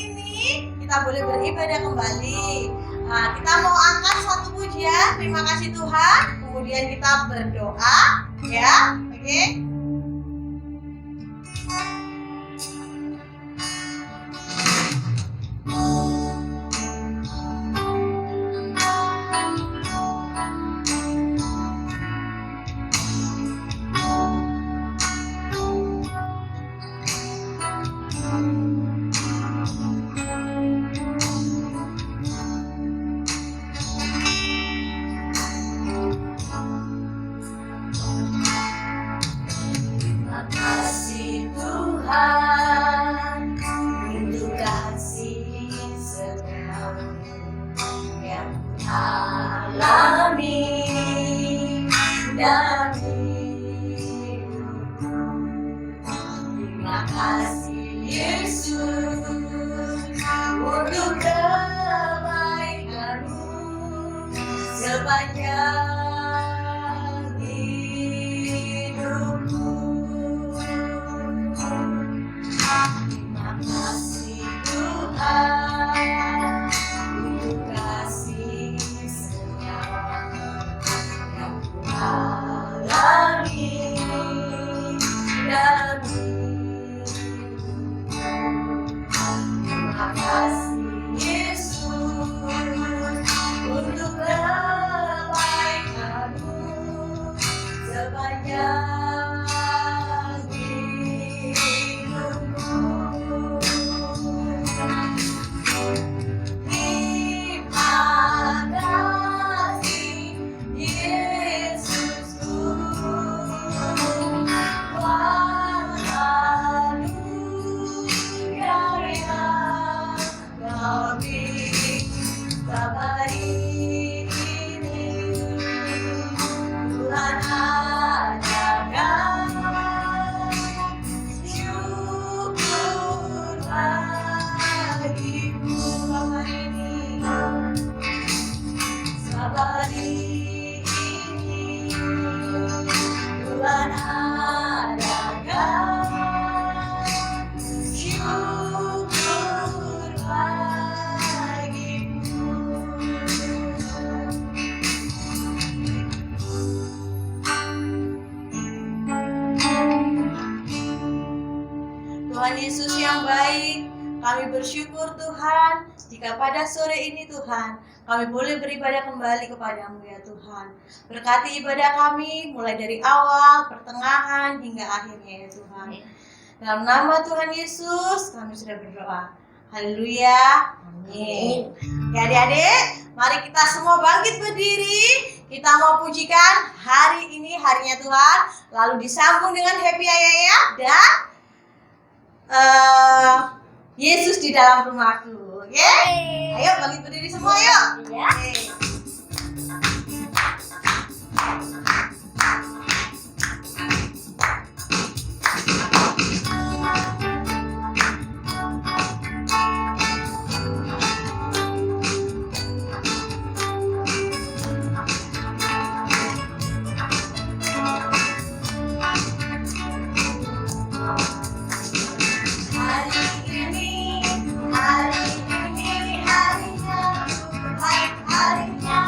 ini kita boleh beribadah kembali. Nah, kita mau angkat satu pujian, terima kasih Tuhan. Kemudian kita berdoa, ya, oke? Tuhan Yesus yang baik, kami bersyukur Tuhan, jika pada sore ini Tuhan, kami boleh beribadah kembali kepadamu ya Tuhan. Berkati ibadah kami, mulai dari awal, pertengahan, hingga akhirnya ya Tuhan. Dalam nama Tuhan Yesus, kami sudah berdoa. Haleluya, amin. Ya adik-adik, mari kita semua bangkit berdiri. Kita mau pujikan hari ini, harinya Tuhan. Lalu disambung dengan Happy Ayaya dan Yesus di dalam rumahku, oke? Ayo bangkit berdiri semua, yuk. Ya. Harinya Tuhan, harinya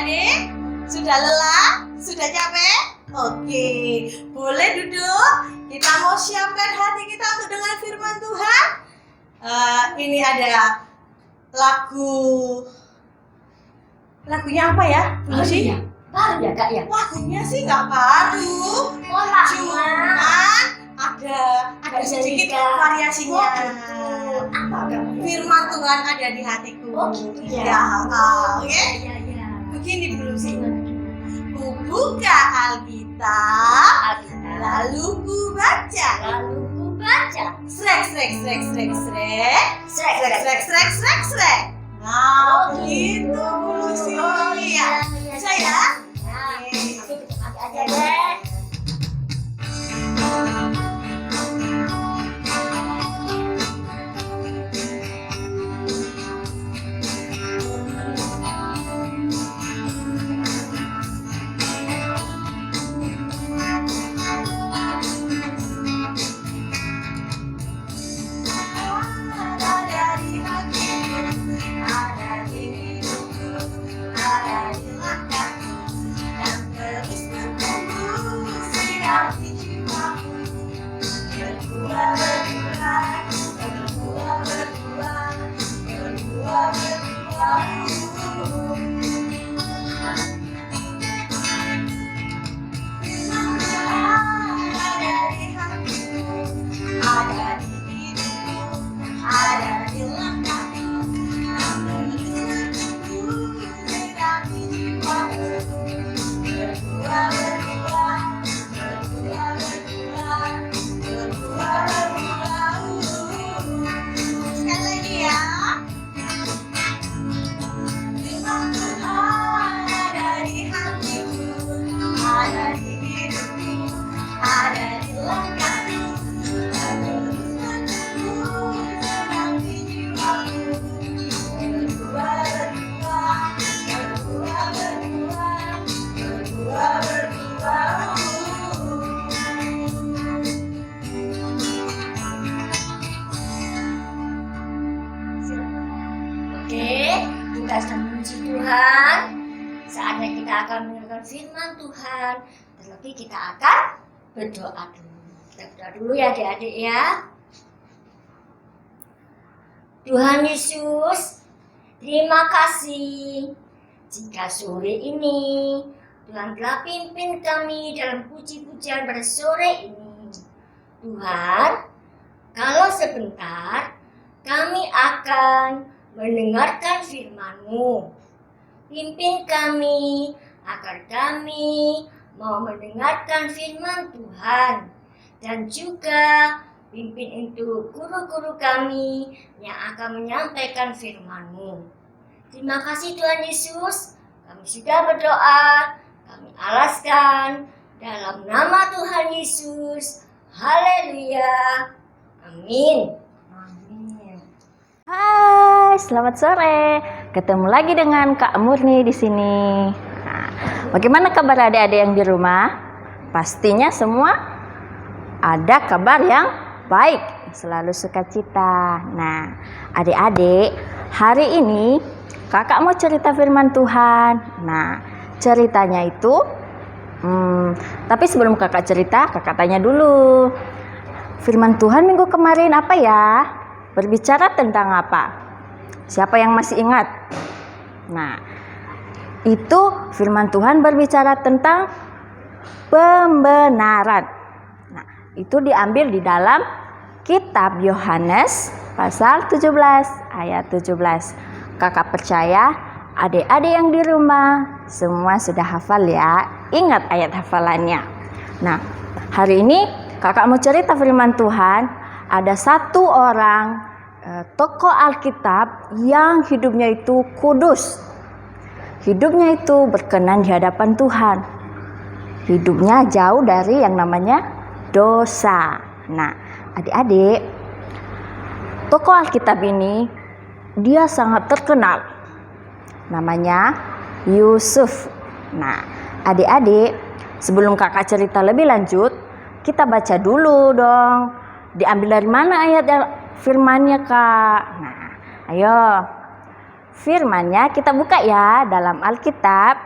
adik-adik? Sudah lelah? Sudah capek? Oke, boleh duduk. Kita mau siapkan hati kita untuk dengar firman Tuhan. Ini ada lagunya apa ya? Baru ya Kak ya? Lagunya sih nggak baru, cuman ada sedikit variasinya. Firman Tuhan ada di hatiku. Oh gitu ya? Ya, oke. Iya. Begini dulu sih. Ku buka Alkitab, lalu ku baca. Srek. Nah, begitu dulu sih. Iya. Bisa ya? Aja deh. Kita sedang memuji Tuhan. Saatnya kita akan mendengarkan firman Tuhan. Terlebih kita akan berdoa dulu. Kita berdoa dulu ya adik-adik ya. Tuhan Yesus, terima kasih jika sore ini Tuhan telah pimpin kami dalam puji-pujian pada sore ini. Tuhan, kalau sebentar kami akan mendengarkan firman-Mu. Pimpin kami agar kami mau mendengarkan firman Tuhan. Dan juga pimpin untuk guru-guru kami yang akan menyampaikan firman-Mu. Terima kasih Tuhan Yesus. Kami sudah berdoa, kami alaskan dalam nama Tuhan Yesus. Haleluya. Amin. Hai, selamat sore. Ketemu lagi dengan Kak Murni di sini. Nah, bagaimana kabar adik-adik yang di rumah? Pastinya semua ada kabar yang baik, selalu sukacita. Nah, adik-adik, hari ini Kakak mau cerita firman Tuhan. Nah, ceritanya itu tapi sebelum Kakak cerita, Kakak tanya dulu. Firman Tuhan minggu kemarin apa ya? Berbicara tentang apa? Siapa yang masih ingat? Nah, itu firman Tuhan berbicara tentang pembenaran. Nah, itu diambil di dalam kitab Yohanes pasal 17 ayat 17. Kakak percaya adik-adik yang di rumah semua sudah hafal ya. Ingat ayat hafalannya. Nah, hari ini Kakak mau cerita firman Tuhan. Ada satu orang tokoh Alkitab yang hidupnya itu kudus. Hidupnya itu berkenan di hadapan Tuhan. Hidupnya jauh dari yang namanya dosa. Nah, adik-adik, tokoh Alkitab ini dia sangat terkenal. Namanya Yusuf. Nah, adik-adik, sebelum Kakak cerita lebih lanjut, kita baca dulu dong. Diambil dari mana ayat firmannya, Kak? Nah, ayo. Firmannya kita buka ya dalam Alkitab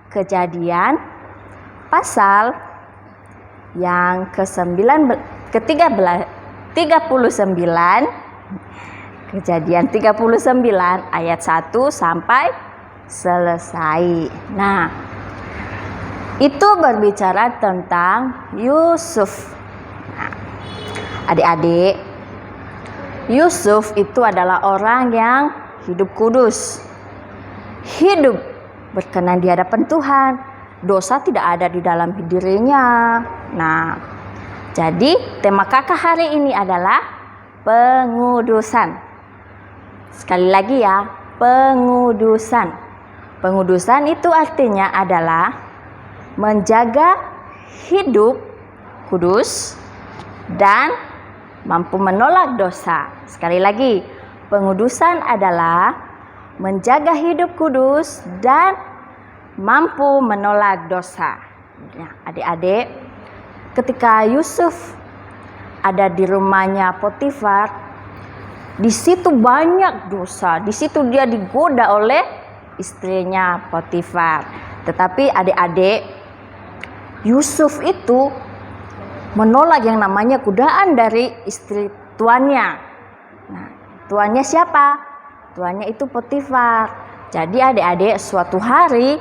Kejadian pasal yang ke-39, Kejadian 39 ayat 1 sampai selesai. Nah, itu berbicara tentang Yusuf. Nah, adik-adik, Yusuf itu adalah orang yang hidup kudus, hidup berkenan di hadapan Tuhan. Dosa tidak ada di dalam dirinya. Nah, jadi tema kakak hari ini adalah pengudusan. Sekali lagi ya, pengudusan. Pengudusan itu artinya adalah menjaga hidup kudus dan mampu menolak dosa. Sekali lagi, pengudusan adalah menjaga hidup kudus dan mampu menolak dosa. Nah, adik-adik, ketika Yusuf ada di rumahnya Potifar, di situ banyak dosa. Di situ dia digoda oleh istrinya Potifar. Tetapi adik-adik, Yusuf itu menolak yang namanya godaan dari istri tuannya. Nah, tuannya siapa? Tuannya itu Potifar. Jadi adik-adik, suatu hari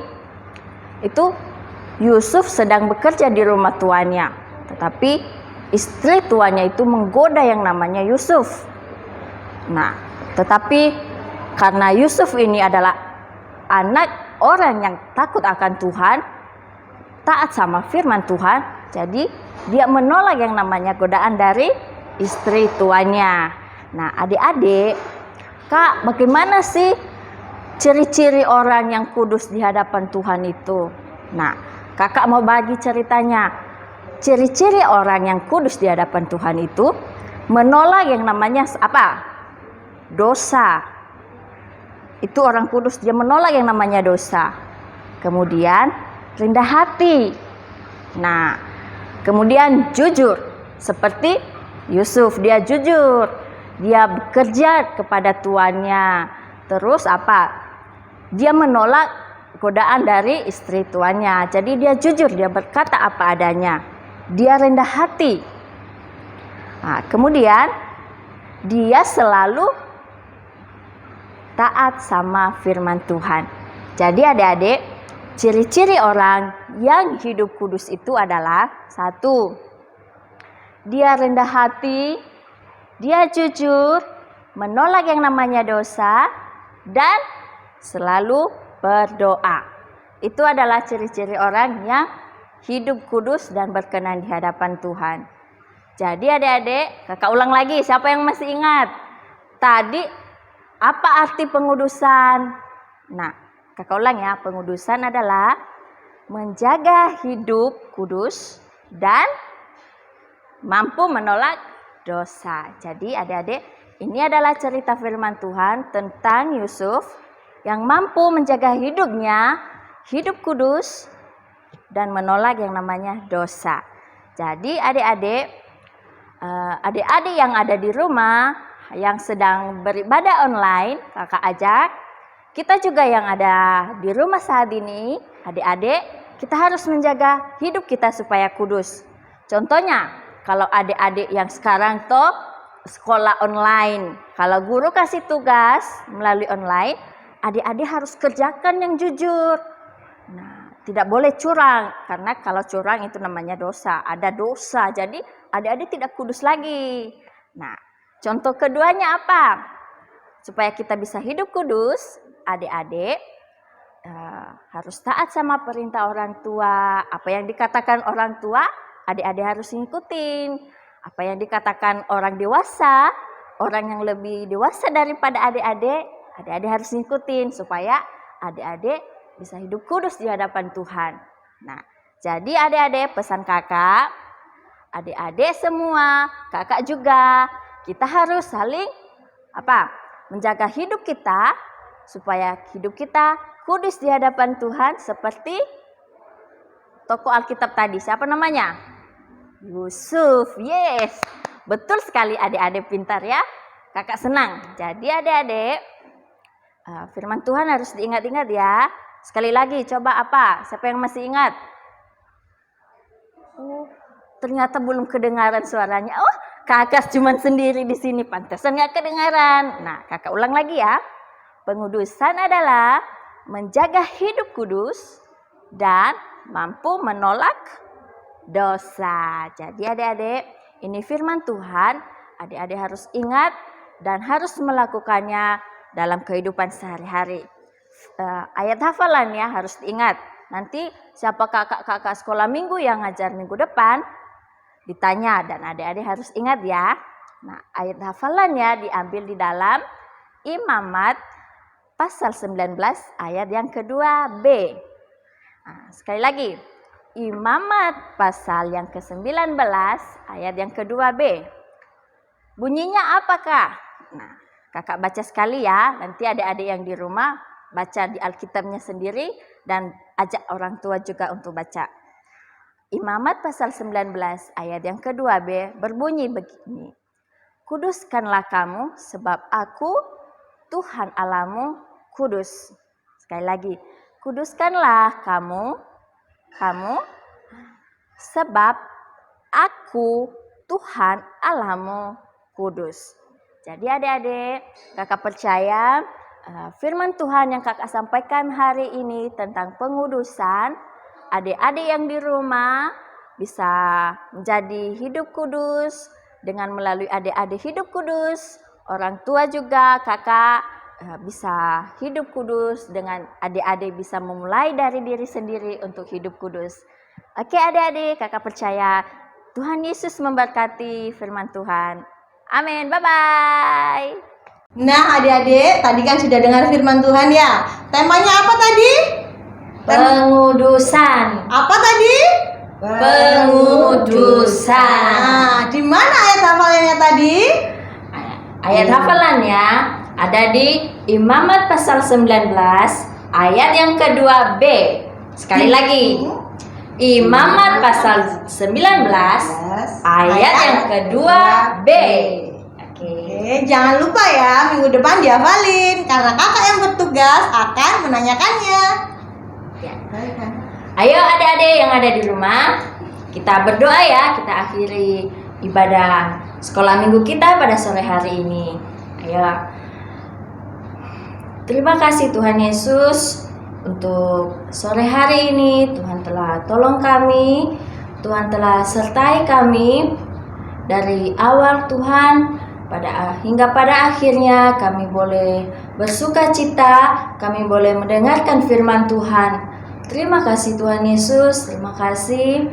itu Yusuf sedang bekerja di rumah tuannya. Tetapi istri tuannya itu menggoda yang namanya Yusuf. Nah, tetapi karena Yusuf ini adalah anak orang yang takut akan Tuhan, taat sama firman Tuhan, jadi dia menolak yang namanya godaan dari istri tuannya. Nah, adik-adik, Kak, bagaimana sih ciri-ciri orang yang kudus di hadapan Tuhan itu? Nah, kakak mau bagi ceritanya. Ciri-ciri orang yang kudus di hadapan Tuhan itu menolak yang namanya apa? Dosa. Itu orang kudus, dia menolak yang namanya dosa. Kemudian rendah hati. Nah, kemudian jujur. Seperti Yusuf, dia jujur. Dia bekerja kepada tuannya. Terus apa? Dia menolak godaan dari istri tuannya. Jadi dia jujur, dia berkata apa adanya. Dia rendah hati. Nah, kemudian dia selalu taat sama firman Tuhan. Jadi adik-adik, ciri-ciri orang yang hidup kudus itu adalah 1, dia rendah hati, dia jujur, menolak yang namanya dosa, dan selalu berdoa. Itu adalah ciri-ciri orang yang hidup kudus dan berkenan di hadapan Tuhan. Jadi adik-adik, kakak ulang lagi, siapa yang masih ingat? Tadi apa arti pengudusan? Nah, kakak ulang ya, pengudusan adalah menjaga hidup kudus dan mampu menolak dosa. Jadi adik-adik, ini adalah cerita firman Tuhan tentang Yusuf yang mampu menjaga hidupnya, hidup kudus dan menolak yang namanya dosa. Jadi adik-adik yang ada di rumah, yang sedang beribadah online, kakak ajak, kita juga yang ada di rumah saat ini, adik-adik, kita harus menjaga hidup kita supaya kudus. Contohnya, kalau adik-adik yang sekarang tuh sekolah online, kalau guru kasih tugas melalui online, adik-adik harus kerjakan yang jujur. Nah, tidak boleh curang, karena kalau curang itu namanya dosa, ada dosa, jadi adik-adik tidak kudus lagi. Nah, contoh keduanya apa? Supaya kita bisa hidup kudus, adik-adik harus taat sama perintah orang tua. Apa yang dikatakan orang tua, adik-adik harus ngikutin. Apa yang dikatakan orang dewasa, orang yang lebih dewasa daripada adik-adik, adik-adik harus ngikutin supaya adik-adik bisa hidup kudus di hadapan Tuhan. Nah, jadi adik-adik, pesan kakak, adik-adik semua, kakak juga, kita harus saling menjaga hidup kita supaya hidup kita kudus di hadapan Tuhan seperti tokoh Alkitab tadi. Siapa namanya? Yusuf. Yes, betul sekali adik-adik, pintar ya. Kakak senang. Jadi adik-adik, Firman Tuhan harus diingat-ingat ya. Sekali lagi, coba apa? Siapa yang masih ingat? Ternyata belum kedengaran suaranya. Oh, kakak cuma sendiri di sini, pantesan nggak kedengaran. Nah, kakak ulang lagi ya. Pengudusan adalah menjaga hidup kudus dan mampu menolak dosa. Jadi adik-adik, ini firman Tuhan, adik-adik harus ingat dan harus melakukannya dalam kehidupan sehari-hari. Ayat hafalannya harus diingat. Nanti siapa kakak-kakak sekolah minggu yang ngajar minggu depan, ditanya dan adik-adik harus ingat ya. Nah, ayat hafalannya diambil di dalam Imamat pasal 19 ayat yang kedua B. Nah, sekali lagi, Imamat pasal yang ke-19 ayat yang kedua B. Bunyinya apakah? Nah, kakak baca sekali ya. Nanti adik-adik yang di rumah baca di Alkitabnya sendiri dan ajak orang tua juga untuk baca. Imamat pasal 19 ayat yang kedua B berbunyi begini. Kuduskanlah kamu sebab aku Tuhan Allahmu kudus. Sekali lagi, kuduskanlah kamu sebab aku Tuhan Allahmu kudus. Jadi adik-adik, kakak percaya firman Tuhan yang kakak sampaikan hari ini tentang pengudusan, adik-adik yang di rumah bisa menjadi hidup kudus dengan melalui adik-adik hidup kudus. Orang tua juga kakak bisa hidup kudus dengan adik-adik bisa memulai dari diri sendiri untuk hidup kudus. Oke adik-adik, kakak percaya Tuhan Yesus memberkati firman Tuhan. Amin, bye-bye. Nah adik-adik, tadi kan sudah dengar firman Tuhan ya. Temanya apa tadi? Pengudusan. Apa tadi? Pengudusan. Nah, di mana ayat hafalannya tadi? Ayat hafalannya ada di Imamat pasal 19 ayat yang kedua B. Sekali lagi. Imamat pasal 19 ayat yang kedua B. Oke, jangan lupa ya minggu depan dihafalin karena kakak yang bertugas akan menanyakannya. Ya. Ayo adik-adik yang ada di rumah, kita berdoa ya, kita akhiri ibadah sekolah minggu kita pada sore hari ini. Ayo. Terima kasih Tuhan Yesus untuk sore hari ini. Tuhan telah tolong kami, Tuhan telah sertai kami dari awal Tuhan hingga pada akhirnya kami boleh bersuka cita, kami boleh mendengarkan firman Tuhan. Terima kasih Tuhan Yesus, terima kasih.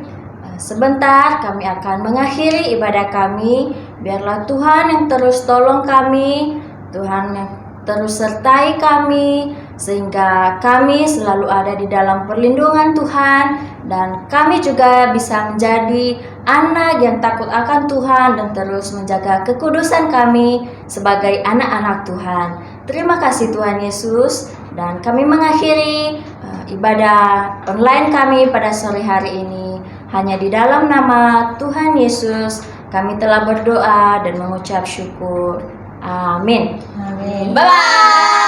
Sebentar kami akan mengakhiri ibadah kami. Biarlah Tuhan yang terus tolong kami, Tuhan yang terus sertai kami, sehingga kami selalu ada di dalam perlindungan Tuhan, dan kami juga bisa menjadi anak yang takut akan Tuhan dan terus menjaga kekudusan kami sebagai anak-anak Tuhan. Terima kasih Tuhan Yesus, dan kami mengakhiri ibadah online kami pada sore hari ini hanya di dalam nama Tuhan Yesus. Kami telah berdoa dan mengucap syukur. Amin. Amin. Bye-bye.